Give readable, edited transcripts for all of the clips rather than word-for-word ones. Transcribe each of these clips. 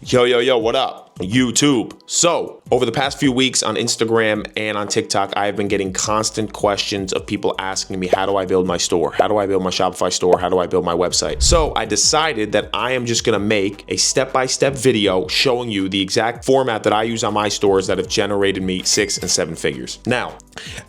Yo, what up, YouTube? So, over the past few weeks on Instagram and on TikTok, I have been getting constant questions of people asking me, how do I build my store? How do I build my Shopify store? How do I build my website? So, I decided that I am just gonna make a step-by-step video showing you the exact format that I use on my stores that have generated me 6 and 7 figures. Now,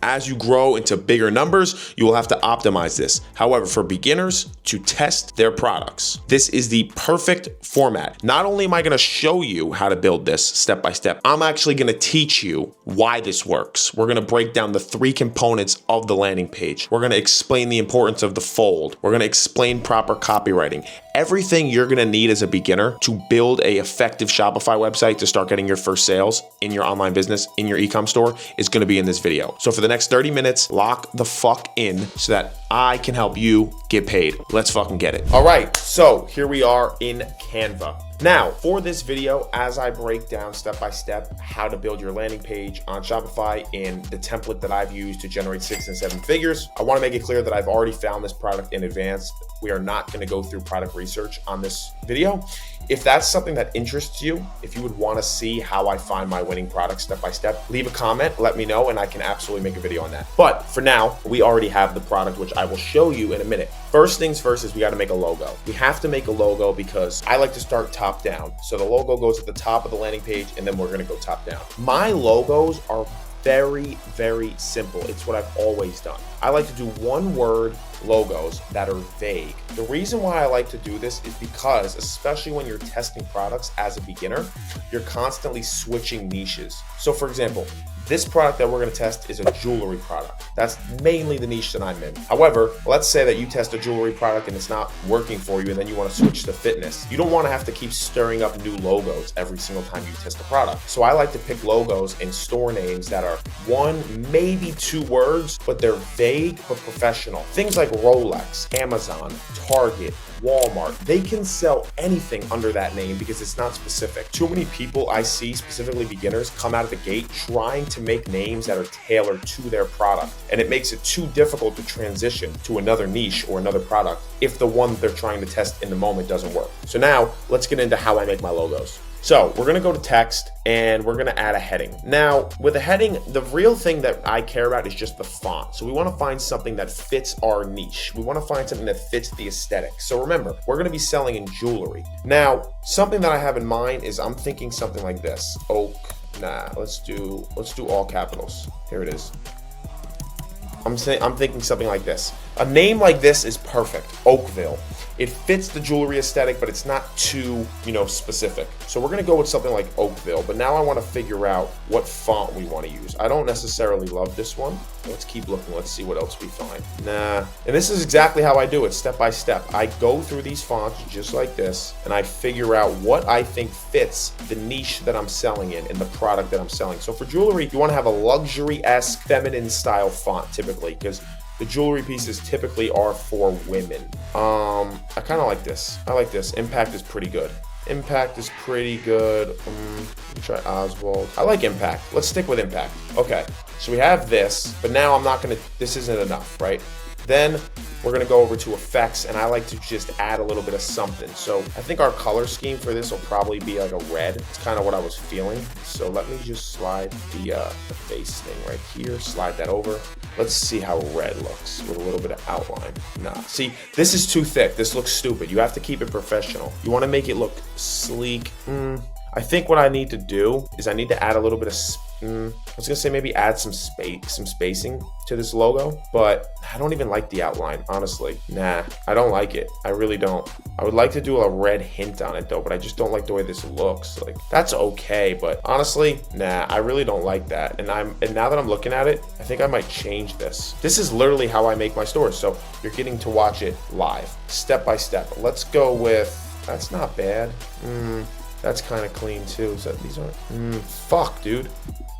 as you grow into bigger numbers, you will have to optimize this. However, for beginners to test their products, this is the perfect format. Not only am I gonna show you how to build this step by step, I'm actually gonna teach you why this works. We're gonna break down the 3 components of the landing page. We're gonna explain the importance of the fold. We're gonna explain proper copywriting. Everything you're gonna need as a beginner to build a effective Shopify website to start getting your first sales in your online business, in your e-com store, is gonna be in this video. So for the next 30 minutes, lock the fuck in so that I can help you get paid. Let's fucking get it. All right, so here we are in Canva. Now, for this video, as I break down step by step how to build your landing page on Shopify in the template that I've used to generate 6 and 7 figures, I want to make it clear that I've already found this product in advance. We are not going to go through product research on this video. If that's something that interests you, if you would want to see how I find my winning product step by step, leave a comment, let me know, and I can absolutely make a video on that. But for now, we already have the product, which I will show you in a minute. First things first is we got to make a logo. We have to make a logo because I like to start top down. So the logo goes at the top of the landing page, and then we're going to go top down. My logos are very, very simple. It's what I've always done. I like to do one-word logos that are vague. The reason why I like to do this is because, especially when you're testing products as a beginner, you're constantly switching niches. So for example, this product that we're gonna test is a jewelry product. That's mainly the niche that I'm in. However, let's say that you test a jewelry product and it's not working for you and then you wanna switch to fitness. You don't wanna have to keep stirring up new logos every single time you test a product. So I like to pick logos and store names that are 1, maybe 2 words, but they're vague but professional. Things like Rolex, Amazon, Target, Walmart, they can sell anything under that name because it's not specific. Too many people I see, specifically beginners, come out of the gate trying to make names that are tailored to their product. And it makes it too difficult to transition to another niche or another product if the one they're trying to test in the moment doesn't work. So now let's get into how I make my logos. So we're gonna go to text and we're gonna add a heading. Now with a heading, the real thing that I care about is just the font. So we wanna find something that fits our niche. We wanna find something that fits the aesthetic. So remember, we're gonna be selling in jewelry. Now, something that I have in mind is I'm thinking something like this. Let's do all capitals. Here it is. I'm thinking something like this. A name like this is perfect, Oakville. It fits the jewelry aesthetic, but it's not too, specific. So we're gonna go with something like Oakville, but now I wanna figure out what font we wanna use. I don't necessarily love this one. Let's keep looking, let's see what else we find. And this is exactly how I do it, step by step. I go through these fonts just like this, and I figure out what I think fits the niche that I'm selling in the product that I'm selling. So for jewelry, you wanna have a luxury-esque, feminine style font typically, because the jewelry pieces typically are for women. I kind of like this. I like this. Impact is pretty good. Let me try Oswald. I like Impact. Let's stick with Impact. Okay, so we have this, but now this isn't enough, right? Then we're gonna go over to effects, and I like to just add a little bit of something. So I think our color scheme for this will probably be like a red. It's kind of what I was feeling. So let me just slide the face thing right here, slide that over. Let's see how red looks with a little bit of outline. See, this is too thick. This looks stupid. You have to keep it professional. You wanna make it look sleek. I think what I need to do is I need to add a little bit of, I was gonna say maybe add some spacing to this logo, but I don't even like the outline, honestly. I don't like it. I really don't. I would like to do a red hint on it though, but I just don't like the way this looks. Like, that's okay, but honestly, I really don't like that. And now that I'm looking at it, I think I might change this. This is literally how I make my stores, so you're getting to watch it live, step by step. Let's go with, that's not bad. That's kind of clean too. So these aren't, fuck, dude.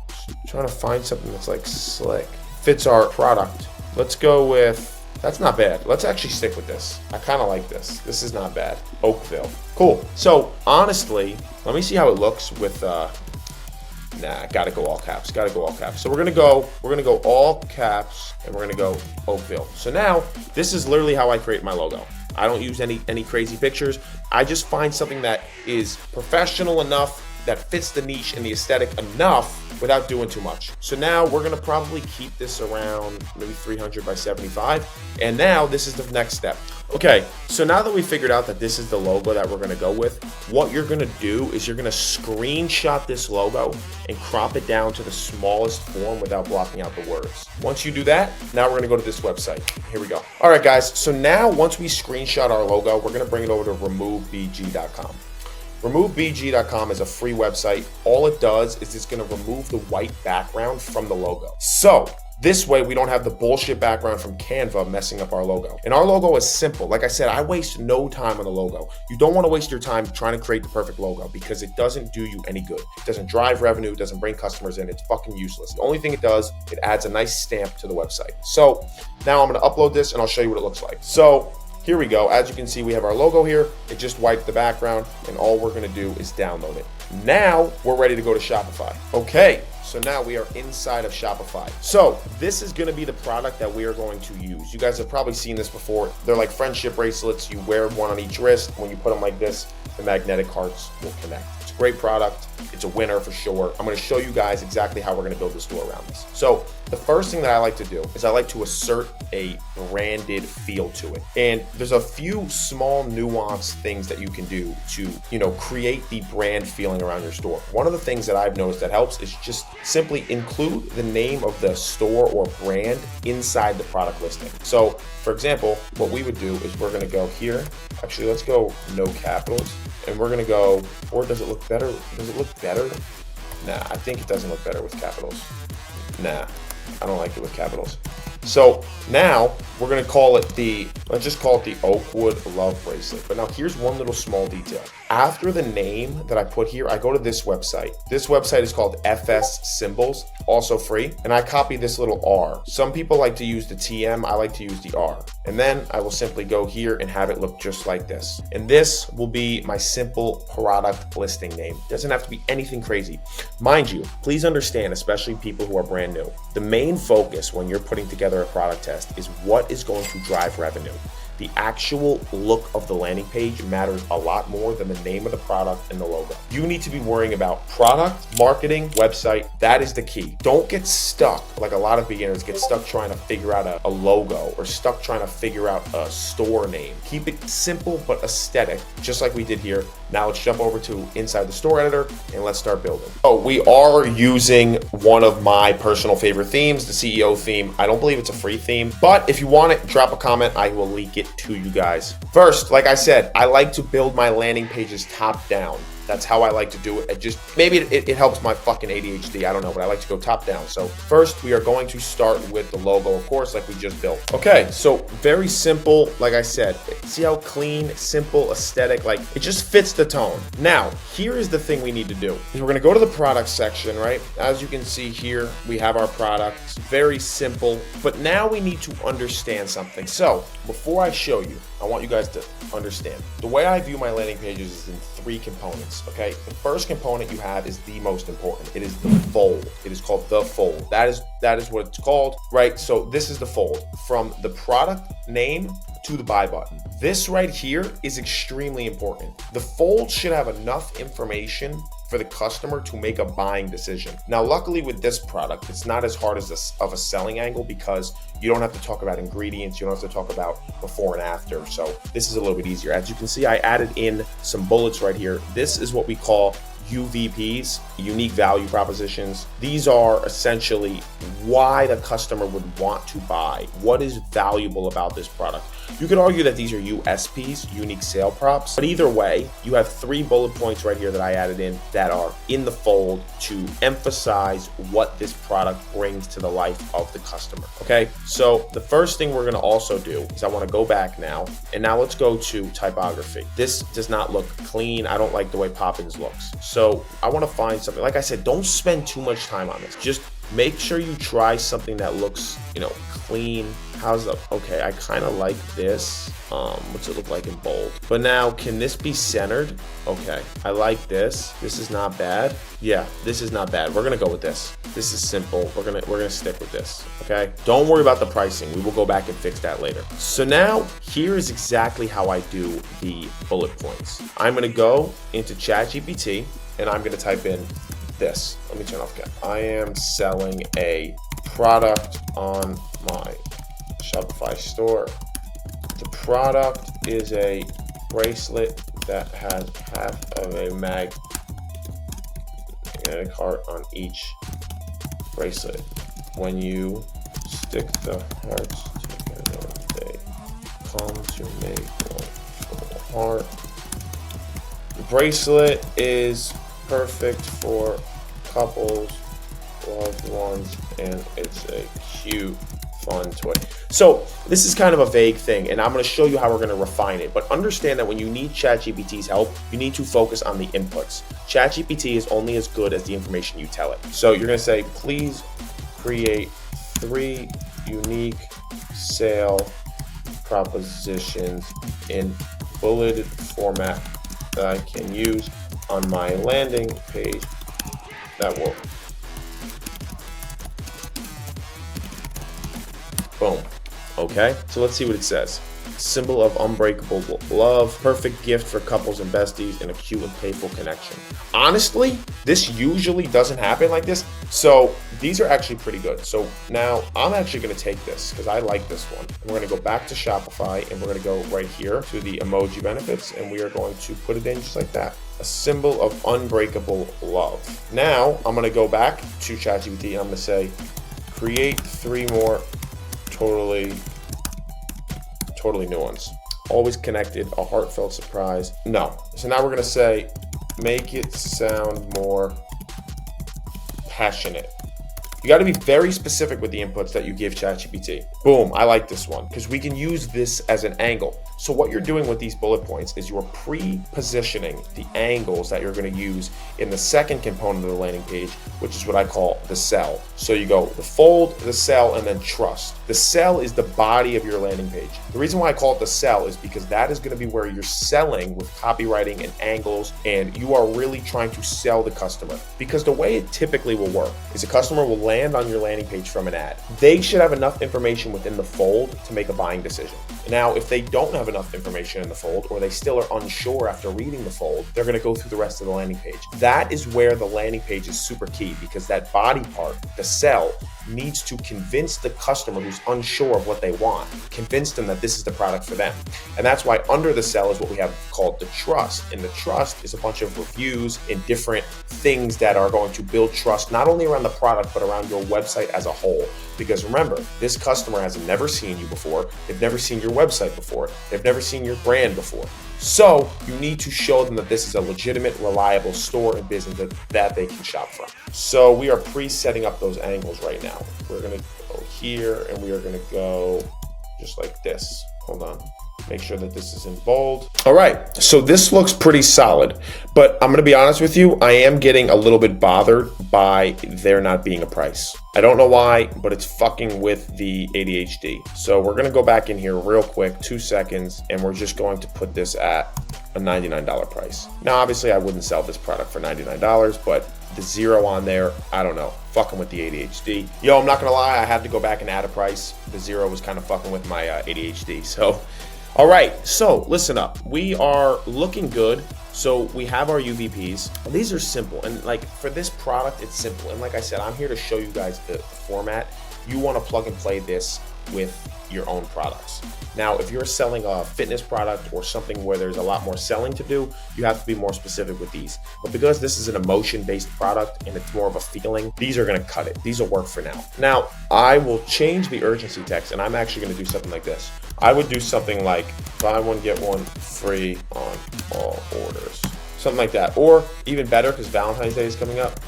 Just trying to find something that's like slick. Fits our product. Let's go with, that's not bad. Let's actually stick with this. I kind of like this. This is not bad. Oakville. Cool. So honestly, let me see how it looks with, gotta go all caps. So we're gonna go all caps and we're gonna go Oakville. So now this is literally how I create my logo. I don't use any crazy pictures. I just find something that is professional enough, that fits the niche and the aesthetic enough without doing too much. So now we're gonna probably keep this around maybe 300 by 75. And now this is the next step. Okay, so now that we figured out that this is the logo that we're gonna go with, what you're gonna do is you're gonna screenshot this logo and crop it down to the smallest form without blocking out the words. Once you do that, now we're gonna go to this website. Here we go. All right, guys, so now once we screenshot our logo, we're gonna bring it over to removebg.com. RemoveBG.com is a free website. All it does is it's gonna remove the white background from the logo. So this way we don't have the bullshit background from Canva messing up our logo. And our logo is simple. Like I said, I waste no time on the logo. You don't wanna waste your time trying to create the perfect logo because it doesn't do you any good. It doesn't drive revenue, it doesn't bring customers in, it's fucking useless. The only thing it does, it adds a nice stamp to the website. So now I'm gonna upload this and I'll show you what it looks like. So here we go. As you can see, we have our logo here. It just wiped the background, and all we're gonna do is download it. Now we're ready to go to Shopify. Okay, so now we are inside of Shopify. So this is gonna be the product that we are going to use. You guys have probably seen this before. They're like friendship bracelets. You wear one on each wrist. When you put them like this, the magnetic hearts will connect. It's a great product. It's a winner for sure. I'm gonna show you guys exactly how we're gonna build the store around this. So the first thing that I like to do is I like to assert a branded feel to it. And there's a few small nuanced things that you can do to, create the brand feeling around your store. One of the things that I've noticed that helps is just simply include the name of the store or brand inside the product listing. So for example, what we would do is we're gonna go here. Actually, let's go no capitals. And we're gonna go, or does it look better? Does it look better? Nah, I think it doesn't look better with capitals. Nah, I don't like it with capitals. So now we're gonna call it let's just call it the Oakwood Love Bracelet. But now here's one little small detail. After the name that I put here, I go to this website. This website is called FS Symbols, also free. And I copy this little R. Some people like to use the TM, I like to use the R. And then I will simply go here and have it look just like this. And this will be my simple product listing name. It doesn't have to be anything crazy. Mind you, please understand, especially people who are brand new, the main focus when you're putting together a product test is what is going to drive revenue. The actual look of the landing page matters a lot more than the name of the product and the logo. You need to be worrying about product, marketing, website. That is the key. Don't get stuck like a lot of beginners get stuck trying to figure out a logo or stuck trying to figure out a store name. Keep it simple but aesthetic, just like we did here. Now let's jump over to inside the store editor and let's start building. Oh, we are using one of my personal favorite themes, the CEO theme. I don't believe it's a free theme, but if you want it, drop a comment. I will link it to you guys. First, like I said, I like to build my landing pages top down. That's how I like to do it. Maybe it helps my fucking ADHD. I don't know, but I like to go top down. So first, we are going to start with the logo, of course, like we just built. Okay, so very simple. Like I said, see how clean, simple, aesthetic, like it just fits the tone. Now, here is the thing we need to do. We're gonna go to the product section, right? As you can see here, we have our products. Very simple, but now we need to understand something. So before I show you, I want you guys to understand. The way I view my landing pages is in 3 components, okay? The first component you have is the most important. It is the fold. It is called the fold. That is what it's called, right? So this is the fold. From the product name to the buy button. This right here is extremely important. The fold should have enough information for the customer to make a buying decision. Now, luckily with this product, it's not as hard as of a selling angle because you don't have to talk about ingredients, you don't have to talk about before and after. So this is a little bit easier. As you can see, I added in some bullets right here. This is what we call UVPs, unique value propositions. These are essentially why the customer would want to buy. What is valuable about this product? You could argue that these are USPs, unique sale props, but either way, you have 3 bullet points right here that I added in that are in the fold to emphasize what this product brings to the life of the customer, okay? So the first thing we're gonna also do is I wanna go back now, and now let's go to typography. This does not look clean. I don't like the way Poppins looks. So I wanna find something, like I said, don't spend too much time on this. Just Make sure you try something that looks, clean. How's the, okay, I kind of like this. What's it look like in bold? But now, can this be centered? Okay, I like this. This is not bad. Yeah, this is not bad. We're gonna go with this. This is simple. We're gonna stick with this, okay? Don't worry about the pricing. We will go back and fix that later. So now, here is exactly how I do the bullet points. I'm gonna go into ChatGPT, and I'm gonna type in this. Let me turn off camera. I am selling a product on my Shopify store. The product is a bracelet that has half of a magnetic heart on each bracelet. When you stick the hearts together, they come to make one full heart. The bracelet is perfect for couples, loved ones, and it's a cute, fun toy. So this is kind of a vague thing, and I'm going to show you how we're going to refine it. But understand that when you need ChatGPT's help, you need to focus on the inputs. ChatGPT is only as good as the information you tell it. So you're going to say, please create 3 unique sale propositions in bulleted format that I can use on my landing page that will. Boom. Okay, so let's see what it says. Symbol of unbreakable love, perfect gift for couples and besties, and a cute and playful connection. Honestly, this usually doesn't happen like this, so these are actually pretty good. So now I'm actually going to take this because I like this one. We're going to go back to Shopify, and we're going to go right here to the emoji benefits, and we are going to put it in just like that. A symbol of unbreakable love. Now I'm going to go back to ChatGPT, and I'm going to say, create 3 more totally new ones. Always connected, a heartfelt surprise. No. So now we're going to say, make it sound more passionate. You got to be very specific with the inputs that you give ChatGPT. Boom, I like this one because we can use this as an angle. So what you're doing with these bullet points is you're pre-positioning the angles that you're going to use in the second component of the landing page, which is what I call the sell. So you go the fold, the sell, and then trust. The sell is the body of your landing page. The reason why I call it the sell is because that is going to be where you're selling with copywriting and angles, and you are really trying to sell the customer. Because the way it typically will work is a customer will land on your landing page from an ad. They should have enough information within the fold to make a buying decision. Now, if they don't have enough information in the fold, or they still are unsure after reading the fold, they're going to go through the rest of the landing page. That is where the landing page is super key, because that body part, the sell, needs to convince the customer who's unsure of what they want, convince them that this is the product for them. And that's why under the sell is what we have called the trust. And the trust is a bunch of reviews and different things that are going to build trust, not only around the product, but around your website as a whole. Because remember, this customer has never seen you before. They've never seen your website before. They've never seen your brand before. So you need to show them that this is a legitimate, reliable store and business that they can shop from. So we are pre-setting up those angles right now. We're going to go here, and we are going to go just like this. Hold on. Make sure that this is in bold. All right, so this looks pretty solid, but I'm gonna be honest with you, I am getting a little bit bothered by there not being a price. I don't know why, but it's fucking with the ADHD. So we're gonna go back in here real quick, 2 seconds, and we're just going to put this at a $99 price. Now, obviously I wouldn't sell this product for $99, but the 0 on there, I don't know, fucking with the ADHD. Yo, I'm not gonna lie, I had to go back and add a price. The 0 was kind of fucking with my ADHD, so. All right, so listen up. We are looking good. So we have our UVPs. These are simple, and like for this product, it's simple. And like I said, I'm here to show you guys the format. You want to plug and play this with your own products. Now, if you're selling a fitness product or something where there's a lot more selling to do, you have to be more specific with these. But because this is an emotion-based product and it's more of a feeling, these are gonna cut it. These will work for now. Now, I will change the urgency text, and I'm actually gonna do something like this. I would do something like, buy one, get one free on all orders. Something like that. Or even better, because Valentine's Day is coming up,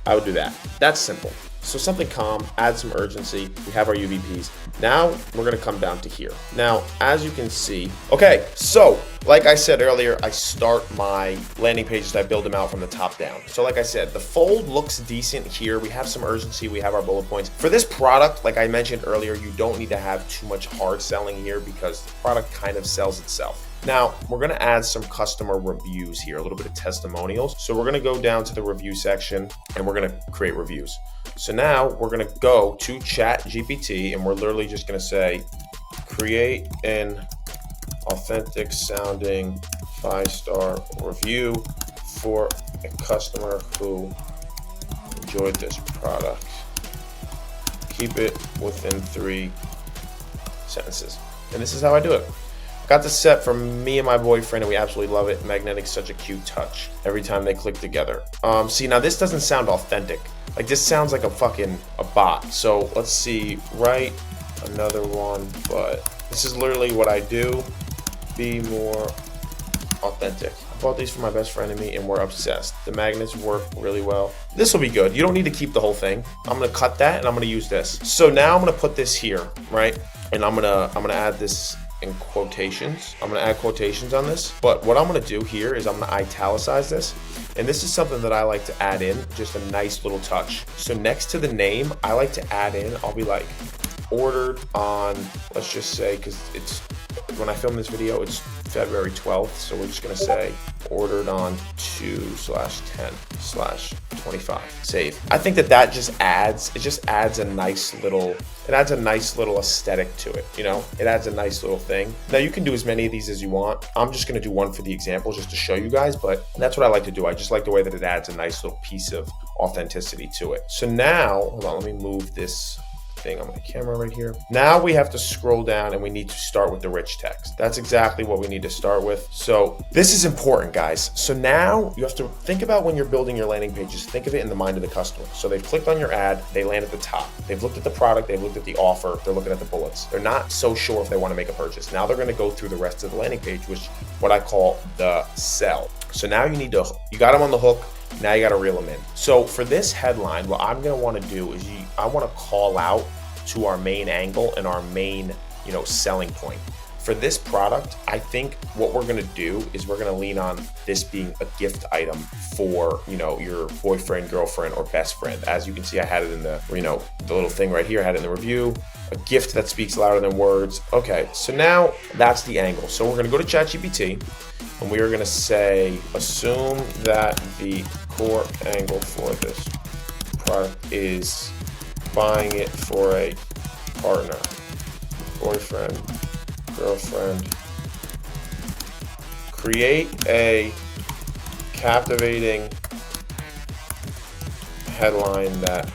I would do that. That's simple. So something calm, add some urgency. We have our UVPs. Now we're gonna come down to here. Now, as you can see, okay, so like I said earlier, I start my landing pages, I build them out from the top down. So like I said, the fold looks decent here. We have some urgency, we have our bullet points. For this product, like I mentioned earlier, you don't need to have too much hard selling here because the product kind of sells itself. Now, we're gonna add some customer reviews here, a little bit of testimonials. So we're gonna go down to the review section and we're gonna create reviews. So now we're gonna go to ChatGPT and we're literally just gonna say, create an authentic sounding 5-star review for a customer who enjoyed this product. Keep it within 3 sentences. And this is how I do it. Got this set for me and my boyfriend, and we absolutely love it. Magnetic's such a cute touch every time they click together. See, now this doesn't sound authentic. Like, this sounds like a bot. So let's see, write another one, but this is literally what I do. Be more authentic. I bought these for my best friend and me, and we're obsessed. The magnets work really well. This will be good. You don't need to keep the whole thing. I'm gonna cut that, and I'm gonna use this. So now I'm gonna put this here, right? And I'm gonna add this in quotations. I'm gonna add quotations on this, but what I'm gonna do here is I'm gonna italicize this, and this is something that I like to add in, just a nice little touch. So next to the name, I like to add in, I'll be like, ordered on, let's just say, because it's, when I film this video, it's February 12th, so we're just gonna say, ordered on 2/10/25, save. I think that just adds, a nice little, aesthetic to it, you know? It adds a nice little thing. Now you can do as many of these as you want. I'm just gonna do one for the example just to show you guys, but that's what I like to do. I just like the way that it adds a nice little piece of authenticity to it. So now, hold on, let me move this thing on my camera right here. Now we have to scroll down and we need to start with the rich text. That's exactly what we need to start with. So this is important, guys. So now you have to think about when you're building your landing pages, think of it in the mind of the customer. So they've clicked on your ad, they land at the top. They've looked at the product, they've looked at the offer, they're looking at the bullets. They're not so sure if they want to make a purchase. Now they're going to go through the rest of the landing page, which what I call the sell. So now you got them on the hook. Now you got to reel them in. So for this headline, what I'm going to want to do is I want to call out to our main angle and our main, selling point. For this product, I think what we're going to do is we're going to lean on this being a gift item for, your boyfriend, girlfriend, or best friend. As you can see, I had it in the, the little thing right here. I had it in the review. A gift that speaks louder than words. Okay, so now that's the angle. So we're going to go to ChatGPT. And we are going to say, assume that the core angle for this product is buying it for a partner, boyfriend, girlfriend. Create a captivating headline that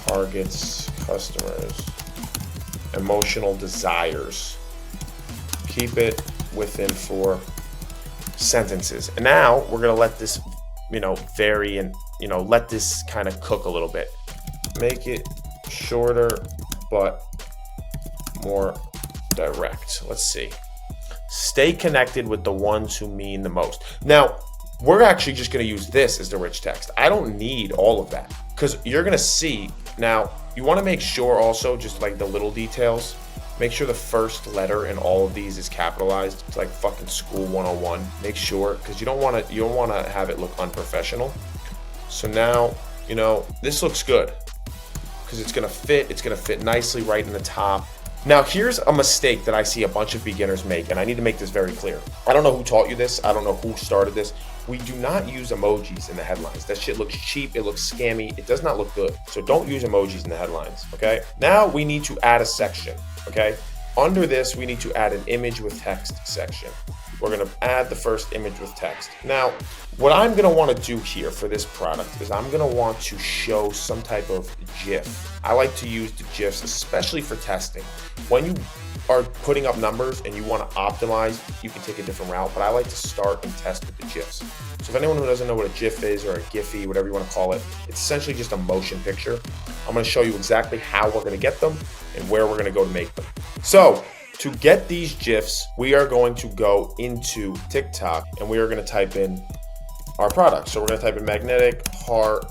targets customers' emotional desires. Keep it within 4 sentences. And now we're gonna let this, vary and, let this kind of cook a little bit. Make it shorter, but more direct. Let's see. Stay connected with the ones who mean the most. Now, we're actually just gonna use this as the rich text. I don't need all of that because you're gonna see. Now, you wanna make sure also, just like the little details, make sure the first letter in all of these is capitalized. It's like fucking school 101. Make sure, because you don't want to have it look unprofessional. So now, this looks good because it's gonna fit nicely right in the top. Now here's a mistake that I see a bunch of beginners make, and I need to make this very clear. I don't know who taught you this. I don't know who started this. We do not use emojis in the headlines. That shit looks cheap. It looks scammy. It does not look good. So don't use emojis in the headlines, okay? Now we need to add a section, okay? Under this, we need to add an image with text section. We're gonna add the first image with text. Now, what I'm gonna wanna do here for this product is I'm gonna want to show some type of GIF. I like to use the GIFs, especially for testing. When you are putting up numbers and you want to optimize, you can take a different route, but I like to start and test with the GIFs. So if anyone who doesn't know what a GIF is, or a Giphy, whatever you want to call it, it's essentially just a motion picture. I'm going to show you exactly how we're going to get them and where we're going to go to make them. So to get these GIFs, we are going to go into TikTok and we are going to type in our product. So we're going to type in magnetic heart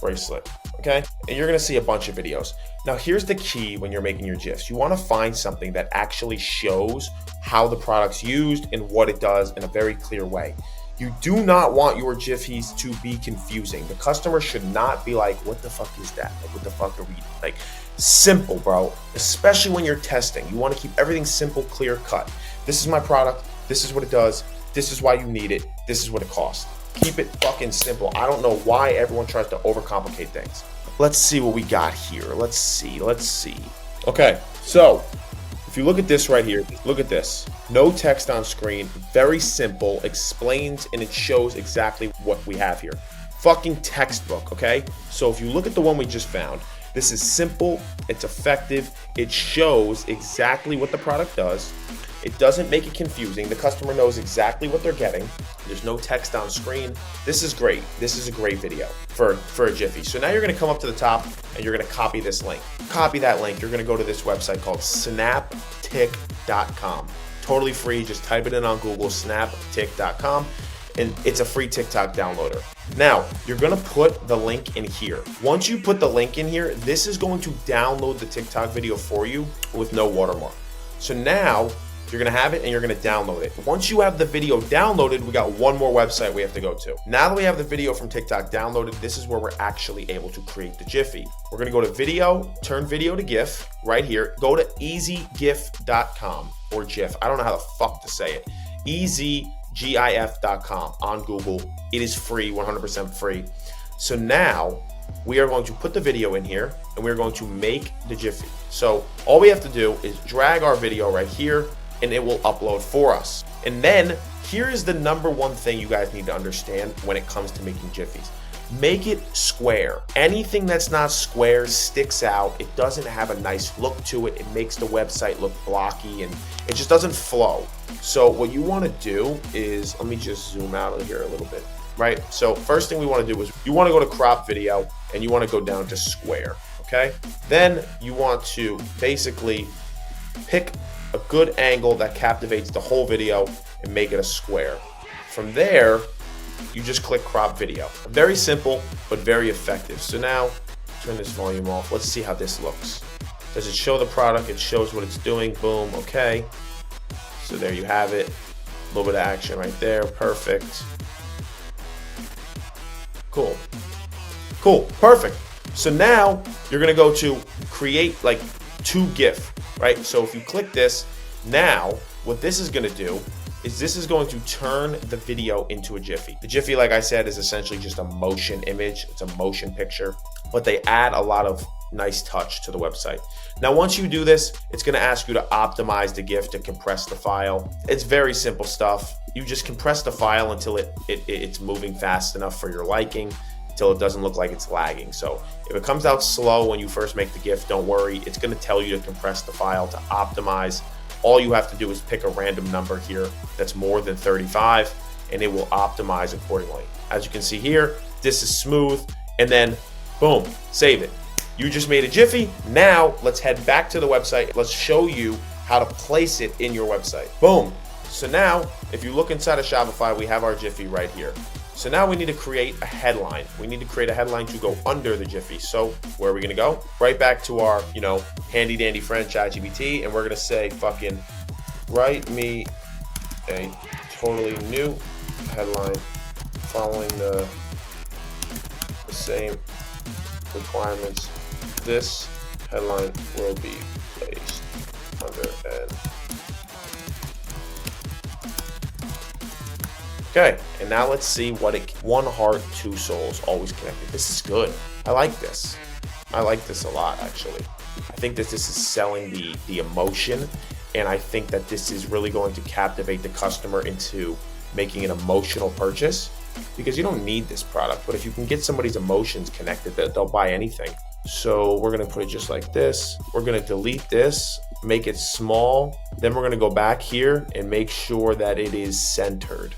bracelet. okay? And you're gonna see a bunch of videos. Now here's the key when you're making your GIFs. You wanna find something that actually shows how the product's used and what it does in a very clear way. You do not want your GIFs to be confusing. The customer should not be like, what the fuck is that? Like, what the fuck are we, like, simple, bro. Especially when you're testing. You wanna keep everything simple, clear cut. This is my product, this is what it does, this is why you need it, this is what it costs. Keep it fucking simple. I don't know why everyone tries to overcomplicate things. Let's see what we got here. Let's see. Okay, so if you look at this right here, look at this. No text on screen, very simple, explains and it shows exactly what we have here. Fucking textbook, okay? So if you look at the one we just found, this is simple, it's effective, it shows exactly what the product does. It doesn't make it confusing. The customer knows exactly what they're getting. There's no text on screen. This is great. This is a great video for a Jiffy. So now you're gonna come up to the top and you're gonna copy this link. Copy that link. You're gonna go to this website called snaptik.com. Totally free. Just type it in on Google, snaptik.com, and it's a free TikTok downloader. Now, you're gonna put the link in here. Once you put the link in here, this is going to download the TikTok video for you with no watermark. So now, you're gonna have it and you're gonna download it. Once you have the video downloaded, we got one more website we have to go to. Now that we have the video from TikTok downloaded, this is where we're actually able to create the Jiffy. We're gonna go to video, turn video to GIF right here. Go to easygif.com or GIF. I don't know how the fuck to say it. easygif.com on Google. It is free, 100% free. So now we are going to put the video in here and we're going to make the Jiffy. So all we have to do is drag our video right here and it will upload for us. And then here is the number one thing you guys need to understand when it comes to making Jiffies. Make it square. Anything that's not square sticks out. It doesn't have a nice look to it. It makes the website look blocky and it just doesn't flow. So what you wanna do is, let me just zoom out of here a little bit, right? So first thing we wanna do is you wanna go to crop video and you wanna go down to square, okay? Then you want to basically pick a good angle that captivates the whole video and make it a square. From there, you just click crop video. Very simple, but very effective. So now, turn this volume off. Let's see how this looks. Does it show the product? It shows what it's doing. Boom, okay. So there you have it. A little bit of action right there, perfect. Cool, perfect. So now, you're gonna go to create like to GIF, right? So if you click this, now what this is gonna do is this is going to turn the video into a Jiffy. The Jiffy, like I said, is essentially just a motion image. It's a motion picture, but they add a lot of nice touch to the website. Now, once you do this, it's gonna ask you to optimize the GIF to compress the file. It's very simple stuff. You just compress the file until it's moving fast enough for your liking, until it doesn't look like it's lagging. So if it comes out slow when you first make the GIF, don't worry. It's gonna tell you to compress the file, to optimize. All you have to do is pick a random number here that's more than 35 and it will optimize accordingly. As you can see here, this is smooth, and then boom, save it. You just made a Jiffy. Now let's head back to the website. Let's show you how to place it in your website. Boom. So now if you look inside of Shopify, we have our Jiffy right here. So now we need to create a headline. We need to create a headline to go under the Jiffy. So where are we gonna go? Right back to our, handy dandy friend ChatGPT, and we're gonna say fucking write me a totally new headline following the same requirements. This headline will be placed under an. Okay, and now let's see what one heart, two souls, always connected. This is good. I like this. I like this a lot, actually. I think that this is selling the emotion, and I think that this is really going to captivate the customer into making an emotional purchase, because you don't need this product, but if you can get somebody's emotions connected, they'll buy anything. So we're gonna put it just like this. We're gonna delete this, make it small. Then we're gonna go back here and make sure that it is centered.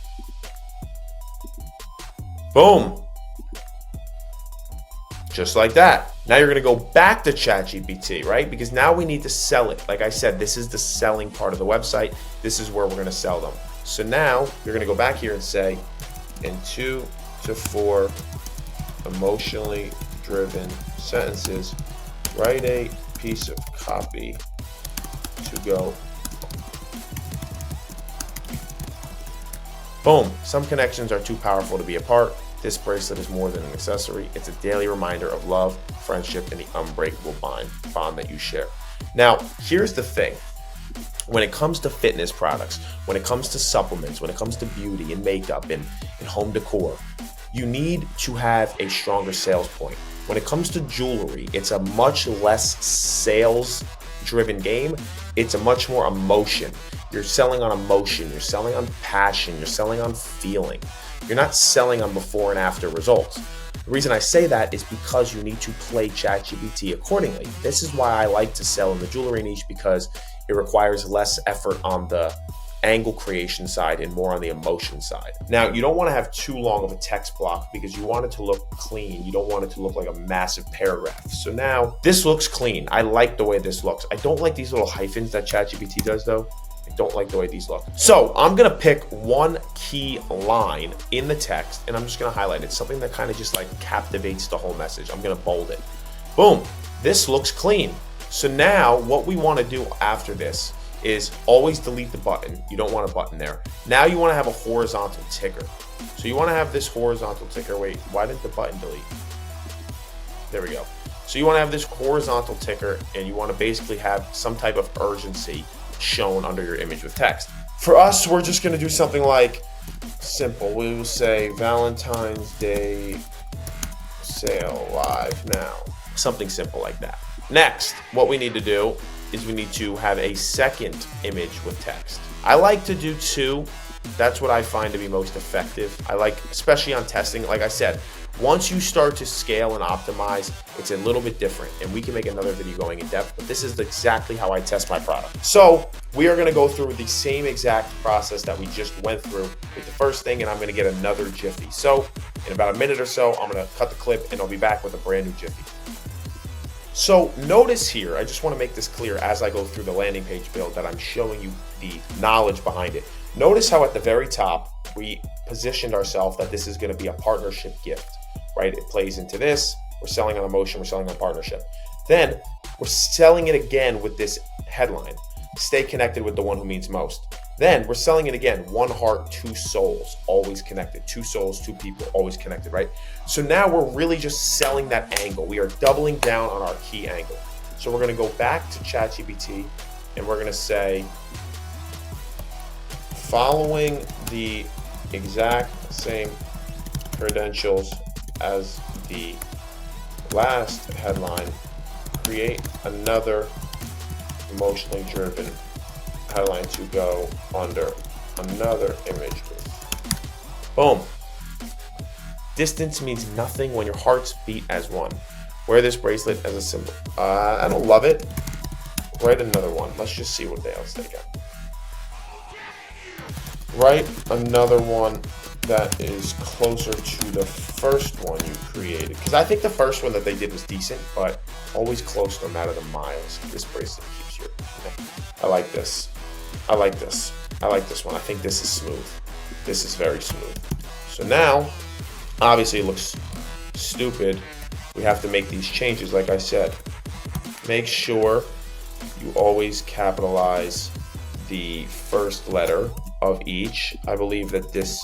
Boom. Just like that. Now you're gonna go back to ChatGPT, right? Because now we need to sell it. Like I said, this is the selling part of the website. This is where we're gonna sell them. So now you're gonna go back here and say, in 2 to 4 emotionally driven sentences. Write a piece of copy to go. Boom. Some connections are too powerful to be apart. This bracelet is more than an accessory. It's a daily reminder of love, friendship, and the unbreakable bond that you share. Now, here's the thing. When it comes to fitness products, when it comes to supplements, when it comes to beauty and makeup and home decor, you need to have a stronger sales point. When it comes to jewelry, it's a much less sales-driven game. It's a much more emotion. You're selling on emotion, you're selling on passion, you're selling on feeling. You're not selling on before and after results. The reason I say that is because you need to play ChatGPT accordingly. This is why I like to sell in the jewelry niche, because it requires less effort on the angle creation side and more on the emotion side. Now, you don't want to have too long of a text block because you want it to look clean. You don't want it to look like a massive paragraph. So now this looks clean. I like the way this looks. I don't like these little hyphens that ChatGPT does though. I don't like the way these look. So I'm gonna pick one key line in the text and I'm just gonna highlight it. Something that kind of just like captivates the whole message. I'm gonna bold it. Boom, this looks clean. So now what we wanna do after this is always delete the button. You don't want a button there. Now you wanna have a horizontal ticker. So you wanna have this horizontal ticker. Wait, why didn't the button delete? There we go. So you wanna have this horizontal ticker and you wanna basically have some type of urgency shown under your image with text. For us, we're just gonna do something like simple. We will say Valentine's Day sale live now. Something simple like that. Next, what we need to do is we need to have a second image with text. I like to do two. That's what I find to be most effective. I like, especially on testing, like I said, once you start to scale and optimize, it's a little bit different, and we can make another video going in depth, but this is exactly how I test my product. So we are gonna go through the same exact process that we just went through with the first thing, and I'm gonna get another Jiffy. So in about a minute or so, I'm gonna cut the clip and I'll be back with a brand new Jiffy. So notice here, I just wanna make this clear as I go through the landing page build that I'm showing you the knowledge behind it. Notice how at the very top, we positioned ourselves that this is gonna be a partnership gift, right? It plays into this, we're selling on emotion, we're selling on partnership. Then we're selling it again with this headline, stay connected with the one who means most. Then we're selling it again, one heart, two souls, always connected. Two souls, two people, always connected, right? So now we're really just selling that angle. We are doubling down on our key angle. So we're gonna go back to ChatGPT and we're gonna say, following the exact same credentials as the last headline, create another emotionally driven headline to go under another image. Boom. Distance means nothing when your hearts beat as one. Wear this bracelet as a symbol. I don't love it. Write another one. Let's just see what else they got. Write another one that is closer to the first one you created. Because I think the first one that they did was decent, but always close no matter the miles. This bracelet keeps your, I like this. I like this. I like this one. I think this is smooth. This is very smooth. So now, obviously it looks stupid. We have to make these changes, like I said. Make sure you always capitalize the first letter of each. I believe that this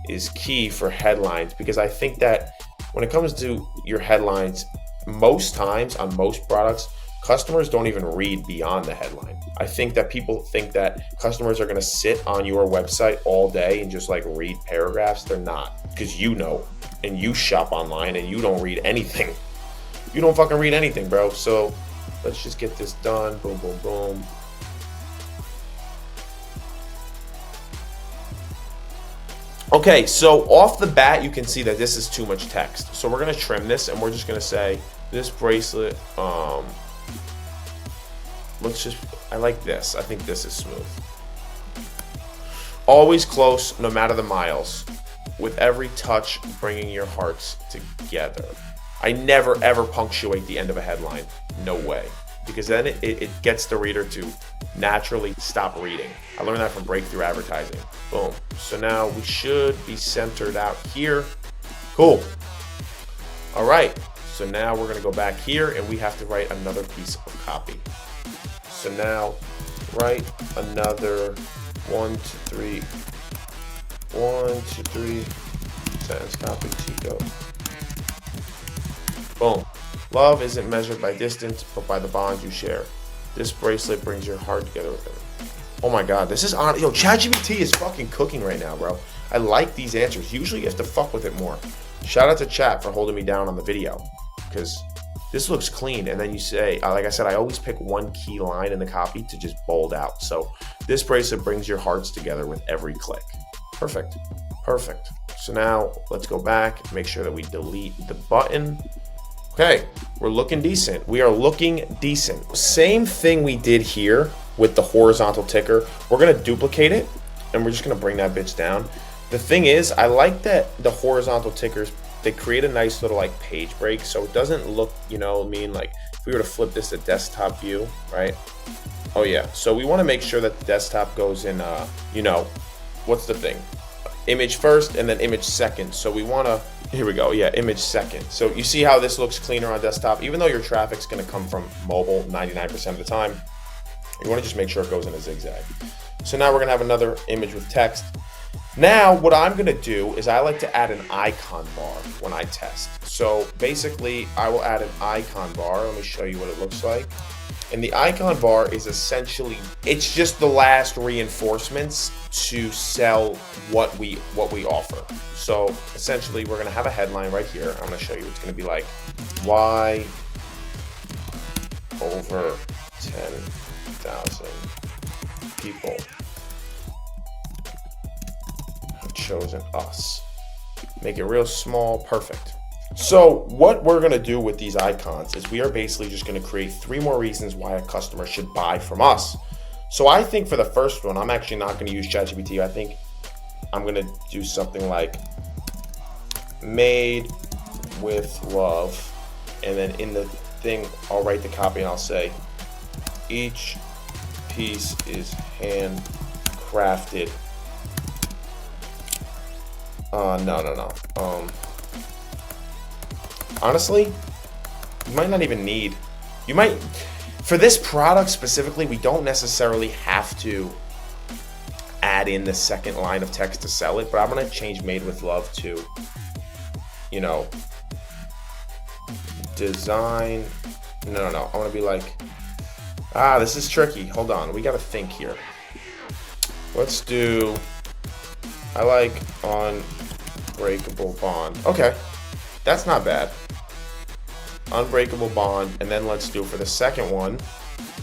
is key for headlines because I think that when it comes to your headlines, most times on most products, customers don't even read beyond the headline. I think that people think that customers are gonna sit on your website all day and just like read paragraphs. They're not, because you know, and you shop online and you don't read anything. You don't fucking read anything, bro. So let's just get this done. Boom, boom, boom. Okay, so off the bat, you can see that this is too much text. So we're gonna trim this and we're just gonna say, this bracelet, I like this. I think this is smooth. Always close, no matter the miles. With every touch, bringing your hearts together. I never ever punctuate the end of a headline. No way. Because then it gets the reader to naturally stop reading. I learned that from breakthrough advertising. Boom. So now we should be centered out here. Cool. All right. So now we're gonna go back here and we have to write another piece of copy. So now write another 1, 2, 3, 1, 2, 3, sentence copy, Chico. Boom. Love isn't measured by distance, but by the bond you share. This bracelet brings your heart together with him. Oh my God, this is on. Yo, ChatGPT is fucking cooking right now, bro. I like these answers. Usually you have to fuck with it more. Shout out to chat for holding me down on the video, because this looks clean. And then you say, like I said, I always pick one key line in the copy to just bold out. So this bracelet brings your hearts together with every click. Perfect. Perfect. So now let's go back, make sure that we delete the button. Okay, we're looking decent. We are looking decent. Same thing we did here with the horizontal ticker. We're gonna duplicate it and we're just gonna bring that bitch down. The thing is, I like that the horizontal tickers, they create a nice little like page break, so it doesn't look, you know, like if we were to flip this to desktop view, right? Oh yeah, so we wanna make sure that the desktop goes in, you know, what's the thing? Image first and then image second. So we wanna, here we go, yeah, image second. So you see how this looks cleaner on desktop, even though your traffic's gonna come from mobile 99% of the time, you wanna just make sure it goes in a zigzag. So now we're gonna have another image with text. Now, what I'm gonna do is I like to add an icon bar when I test. So basically, I will add an icon bar. Let me show you what it looks like. And the icon bar is essentially, it's just the last reinforcements to sell what we offer. So essentially, we're gonna have a headline right here. I'm gonna show you it's gonna be like, why over 10,000 people have chosen us. Make it real small, perfect. So what we're gonna do with these icons is we are basically just gonna create 3 more reasons why a customer should buy from us. So I think for the first one, I'm actually not gonna use ChatGPT. I think I'm gonna do something like made with love. And then in the thing, I'll write the copy and I'll say, each piece is handcrafted. No. Honestly, you might not even need, for this product specifically, we don't necessarily have to add in the second line of text to sell it, but I'm gonna change made with love to, you know, design, no. I wanna be like, this is tricky, hold on, we gotta think here. Let's do, I like unbreakable bond. Okay, that's not bad. Unbreakable bond, and then let's do for the second one,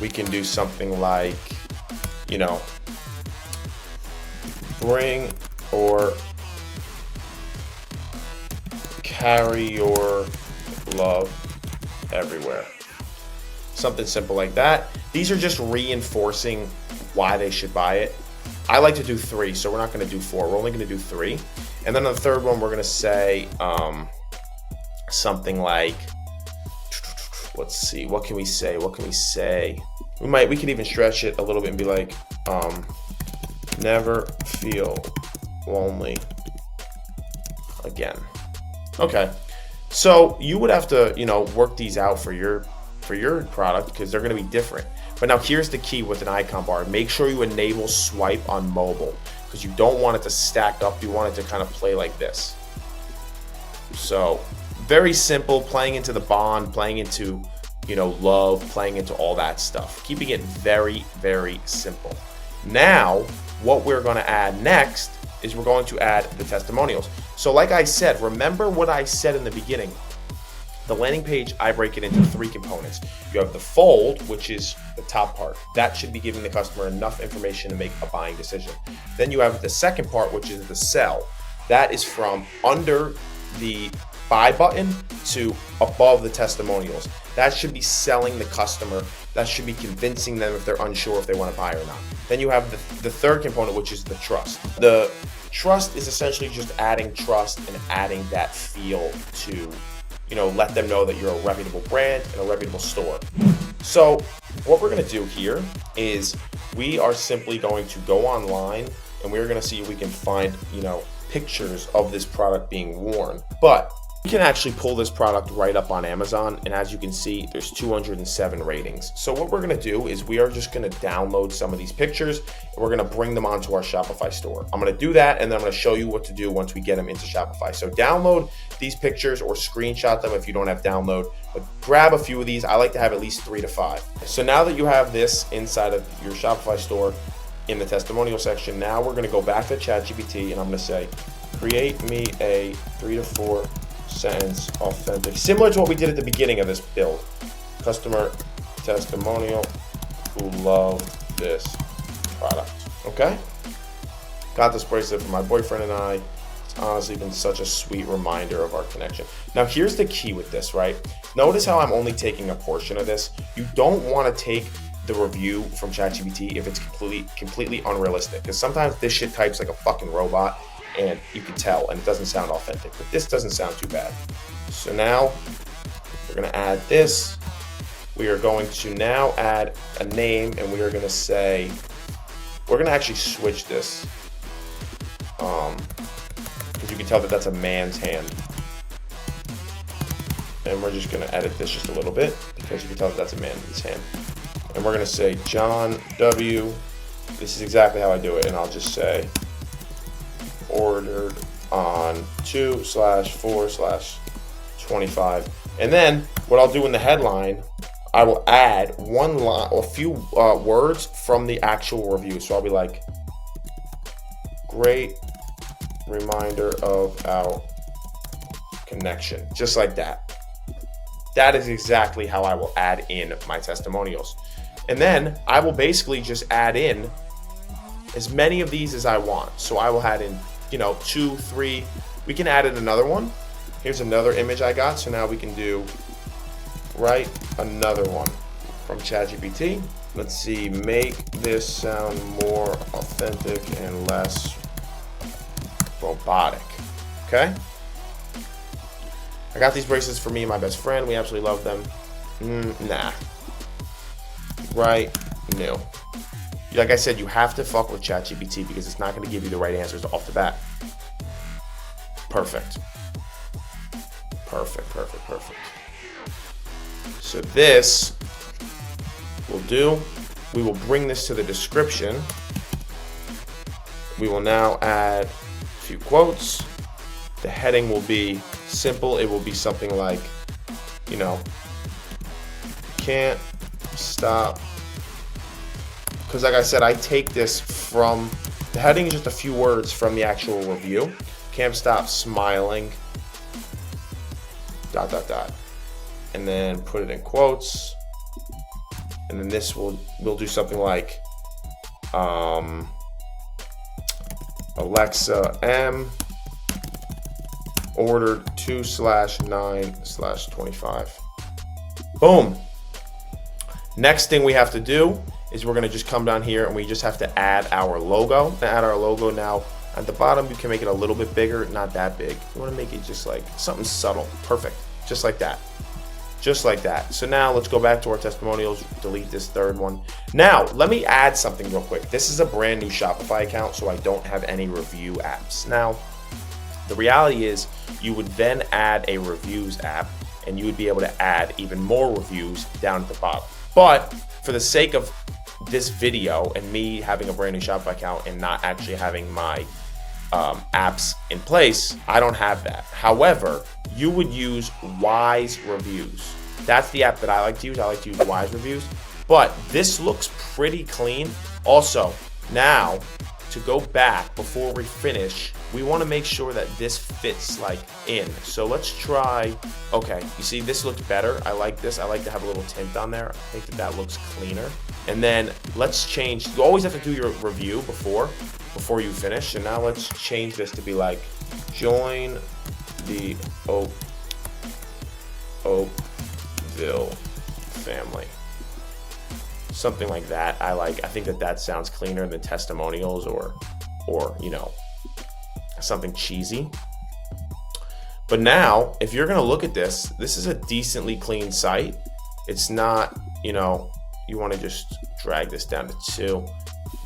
we can do something like, you know, bring or carry your love everywhere. Something simple like that. These are just reinforcing why they should buy it. I like to do 3, so we're not going to do 4. We're only going to do 3. And then on the third one, we're going to say something like, let's see, what can we say? We could even stretch it a little bit and be like, never feel lonely again. Okay. So you would have to, you know, work these out for your product because they're going to be different. But now here's the key with an icon bar. Make sure you enable swipe on mobile because you don't want it to stack up. You want it to kind of play like this. So very simple, playing into the bond, playing into, you know, love, playing into all that stuff. Keeping it very, very simple. Now, what we're going to add next is we're going to add the testimonials. So like I said, remember what I said in the beginning. The landing page, I break it into 3 components. You have the fold, which is the top part. That should be giving the customer enough information to make a buying decision. Then you have the second part, which is the sell. That is from under the buy button to above the testimonials. That should be selling the customer. That should be convincing them if they're unsure if they want to buy or not. Then you have the third component, which is the trust. The trust is essentially just adding trust and adding that feel to, you know, let them know that you're a reputable brand and a reputable store. So what we're going to do here is we are simply going to go online and we're going to see if we can find, you know, pictures of this product being worn. But You can actually pull this product right up on Amazon, and as you can see, there's 207 ratings. So what we're gonna do is we are just gonna download some of these pictures, and we're gonna bring them onto our Shopify store. I'm gonna do that, and then I'm gonna show you what to do once we get them into Shopify. So download these pictures or screenshot them if you don't have download, but grab a few of these. I like to have at least 3 to 5. So now that you have this inside of your Shopify store in the testimonial section, now we're gonna go back to ChatGPT, and I'm gonna say, create me a 3 to 4 sentence authentic, similar to what we did at the beginning of this build. Customer testimonial who loved this product. Okay? Got this bracelet for my boyfriend and I. It's honestly been such a sweet reminder of our connection. Now here's the key with this, right? Notice how I'm only taking a portion of this. You don't want to take the review from ChatGPT if it's completely unrealistic, because sometimes this shit types like a fucking robot, and you can tell, and it doesn't sound authentic, but this doesn't sound too bad. So now we're gonna add this. We are going to now add a name, and we are gonna say, we're gonna actually switch this, because you can tell that that's a man's hand. And we're just gonna edit this just a little bit, because you can tell that that's a man's hand. And we're gonna say John W. This is exactly how I do it, and I'll just say, ordered on 2/4/25. And then what I'll do in the headline, I will add one line or a few words from the actual review. So I'll be like, great reminder of our connection, just like that. That is exactly how I will add in my testimonials. And then I will basically just add in as many of these as I want. So I will add in, 2, 3. We can add in another one. Here's another image I got. So now we can write another one from ChatGPT. Let's see, make this sound more authentic and less robotic. Okay? I got these bracelets for me and my best friend. We absolutely love them. Nah. Right? No. Like I said, you have to fuck with ChatGPT because it's not going to give you the right answers off the bat. Perfect. So this will do. We will bring this to the description. We will now add a few quotes. The heading will be simple. It will be something like, can't stop. Because like I said, I take this from, the heading is just a few words from the actual review. Can't stop smiling, ... And then put it in quotes. And then this we'll do something like, Alexa M ordered 2/9/25. Boom. Next thing we have to do is we're gonna just come down here and we just have to add our logo. Add our logo now. At the bottom, you can make it a little bit bigger, not that big. You wanna make it just like something subtle. Perfect, just like that. Just like that. So now let's go back to our testimonials, delete this third one. Now, let me add something real quick. This is a brand new Shopify account, so I don't have any review apps. Now, the reality is you would then add a reviews app and you would be able to add even more reviews down at the bottom. But for the sake of this video and me having a brand new Shopify account and not actually having my apps in place, I don't have that. However, you would use Wise Reviews. That's the app that I like to use. I like to use Wise Reviews. But this looks pretty clean. Also, now to go back before we finish, we want to make sure that this fits like in. So let's try, okay, you see this looks better. I like this. I like to have a little tint on there. I think that looks cleaner. And then let's change, you always have to do your review before you finish. And now let's change this to be like, join the Oakville family. Something like that. I think that sounds cleaner than testimonials or something cheesy. But now, if you're gonna look at this is a decently clean site. It's not, you want to just drag this down to 2.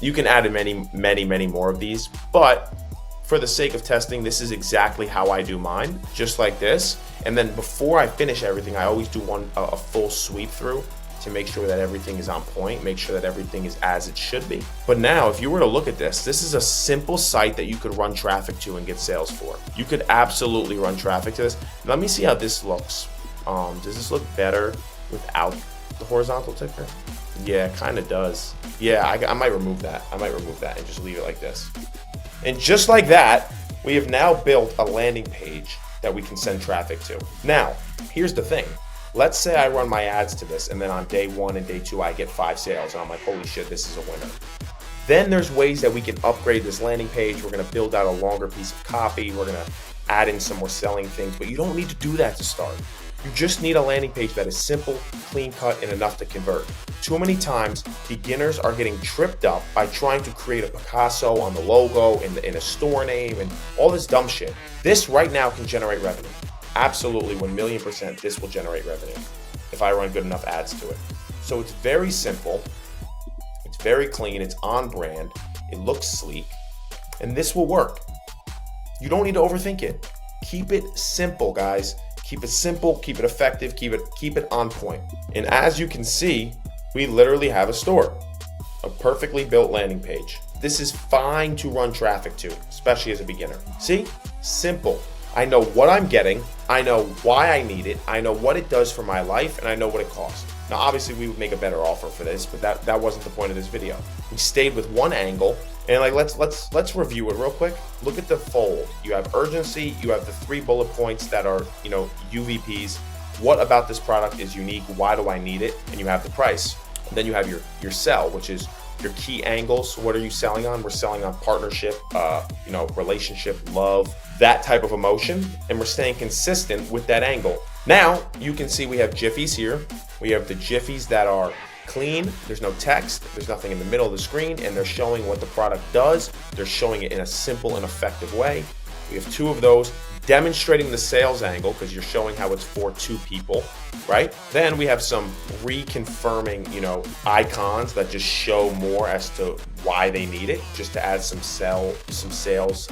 You can add many more of these, but for the sake of testing, this is exactly how I do mine, just like this. And then before I finish everything, I always do a full sweep through to make sure that everything is on point, make sure that everything is as it should be. But now, if you were to look at this, this is a simple site that you could run traffic to and get sales for. You could absolutely run traffic to this. Let me see how this looks. Does this look better without the horizontal ticker? Yeah, it kind of does. Yeah, I might remove that. I might remove that and just leave it like this. And just like that, we have now built a landing page that we can send traffic to. Now, here's the thing. Let's say I run my ads to this, and then on day 1 and day 2, I get 5 sales, and I'm like, holy shit, this is a winner. Then there's ways that we can upgrade this landing page. We're gonna build out a longer piece of copy. We're gonna add in some more selling things, but you don't need to do that to start. You just need a landing page that is simple, clean cut, and enough to convert. Too many times, beginners are getting tripped up by trying to create a Picasso on the logo and in a store name and all this dumb shit. This right now can generate revenue. Absolutely, 1,000,000%, this will generate revenue if I run good enough ads to it. So it's very simple, it's very clean, it's on brand, it looks sleek, and this will work. You don't need to overthink it. Keep it simple, guys. Keep it simple, keep it effective, keep it on point. And as you can see, we literally have a store, a perfectly built landing page. This is fine to run traffic to, especially as a beginner. See? Simple. I know what I'm getting, I know why I need it, I know what it does for my life, and I know what it costs. Now, obviously, we would make a better offer for this, but that wasn't the point of this video. We stayed with one angle, and like let's review it real quick. Look at the fold. You have urgency, you have the 3 bullet points that are, UVPs. What about this product is unique? Why do I need it? And you have the price. And then you have your sell, which is your key angles. What are you selling on? We're selling on partnership, relationship, love, that type of emotion, and we're staying consistent with that angle. Now, you can see we have Jiffies here. We have the Jiffies that are clean, there's no text, there's nothing in the middle of the screen, and they're showing what the product does. They're showing it in a simple and effective way. We have 2 of those demonstrating the sales angle because you're showing how it's for 2 people, right? Then we have some reconfirming, icons that just show more as to why they need it, just to add some sales,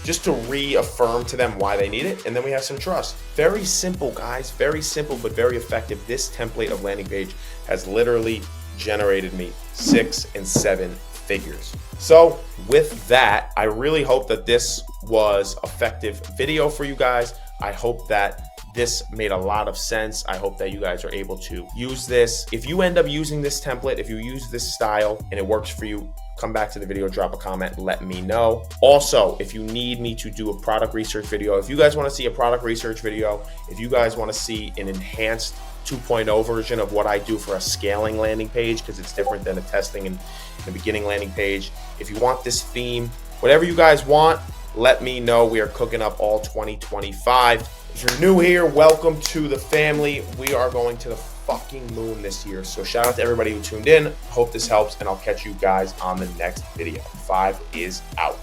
just to reaffirm to them why they need it. And then we have some trust. Very simple, guys, very simple, but very effective. This template of landing page has literally generated me 6 and 7 figures. So with that, I really hope that this was effective video for you guys. I hope that this made a lot of sense. I hope that you guys are able to use this. If you end up using this template, if you use this style and it works for you, come back to the video, drop a comment, let me know. Also, if you need me to do a product research video, if you guys want to see a product research video, if you guys want to see an enhanced 2.0 version of what I do for a scaling landing page, because it's different than a testing and the beginning landing page. If you want this theme, whatever you guys want, let me know. We are cooking up all 2025. If you're new here, welcome to the family. We are going to the fucking moon this year. So shout out to everybody who tuned in. Hope this helps, and I'll catch you guys on the next video. 5 is out.